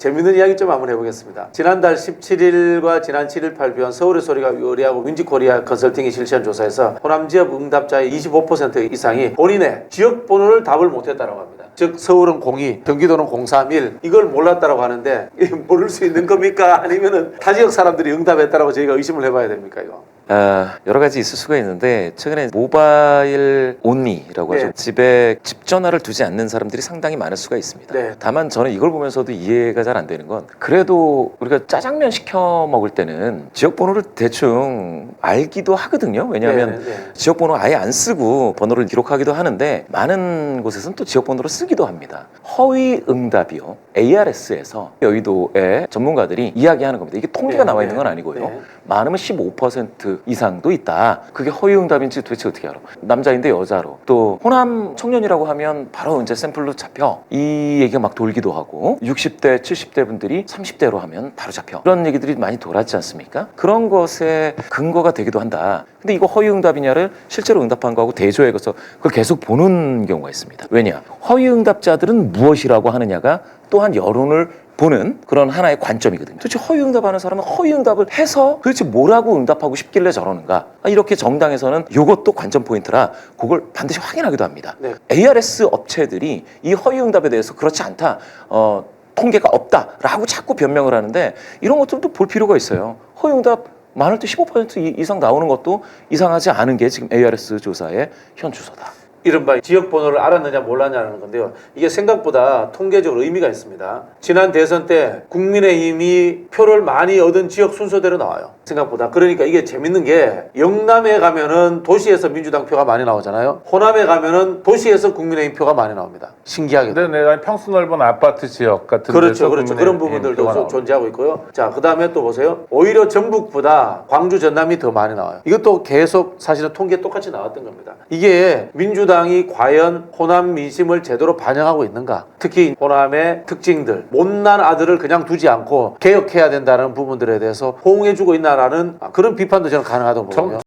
재밌는 이야기 좀 한번 해보겠습니다. 지난달 17일과 지난 7일 발표한 서울의 소리가 의뢰하고 윈지코리아 컨설팅이 실시한 조사에서 호남 지역 응답자의 25% 이상이 본인의 지역 번호를 답을 못했다고 합니다. 즉 서울은 02, 경기도는 031 이걸 몰랐다고 하는데 모를 수 있는 겁니까? 아니면은 타 지역 사람들이 응답했다고 저희가 의심을 해봐야 됩니까 이거? 여러 가지 있을 수가 있는데 최근에 모바일 온리라고 하죠. 네. 집에 집 전화를 두지 않는 사람들이 상당히 많을 수가 있습니다. 네. 다만 저는 이걸 보면서도 이해가 잘 안 되는 건 그래도 우리가 짜장면 시켜 먹을 때는 지역 번호를 대충 알기도 하거든요. 왜냐하면 지역 번호 아예 안 쓰고 번호를 기록하기도 하는데 많은 곳에서는 또 지역 번호를 쓰기도 합니다. 허위 응답이요. ARS에서 여의도의 전문가들이 이야기하는 겁니다. 이게 통계가 나와 있는 건 아니고요. 많으면 15% 이상도 있다. 그게 허위 응답인지 도대체 어떻게 알아? 남자인데 여자로. 또 호남 청년이라고 하면 바로 이제 샘플로 잡혀. 이 얘기가 막 돌기도 하고 60대, 70대 분들이 30대로 하면 바로 잡혀. 그런 얘기들이 많이 돌았지 않습니까? 그런 것에 근거가 되기도 한다. 근데 이거 허위 응답이냐를 실제로 응답한 거하고 대조해서 그걸 계속 보는 경우가 있습니다. 왜냐? 허위 응답자들은 무엇이라고 하느냐가 또한 여론을 보는 그런 하나의 관점이거든요. 도대체 허위응답하는 사람은 허위응답을 해서 도대체 뭐라고 응답하고 싶길래 저러는가? 이렇게 정당에서는 이것도 관점 포인트라 그걸 반드시 확인하기도 합니다. 네. ARS 업체들이 이 허위응답에 대해서 그렇지 않다. 통계가 없다라고 자꾸 변명을 하는데 이런 것들도 볼 필요가 있어요. 허위응답 많을 때 15% 이상 나오는 것도 이상하지 않은 게 지금 ARS 조사의 현 주소다. 이른바 지역 번호를 알았느냐 몰랐냐는 건데요. 이게 생각보다 통계적으로 의미가 있습니다. 지난 대선 때 국민의힘이 표를 많이 얻은 지역 순서대로 나와요. 생각보다. 그러니까 이게 재밌는 게 영남에 가면은 도시에서 민주당 표가 많이 나오잖아요. 호남에 가면은 도시에서 국민의힘 표가 많이 나옵니다. 신기하게. 근데 내가 평수 넓은 아파트 지역 같은 그렇죠. 데서 그런 부분들도 존재하고 있고요. 자, 그 다음에 또 보세요. 오히려 전북보다 광주, 전남이 더 많이 나와요. 이것도 계속 사실은 통계에 똑같이 나왔던 겁니다. 이게 민주당이 과연 호남 민심을 제대로 반영하고 있는가? 특히 호남의 특징들, 못난 아들을 그냥 두지 않고 개혁해야 된다는 부분들에 대해서 호응해주고 있나라는 그런 비판도 저는 가능하다고 보거든요.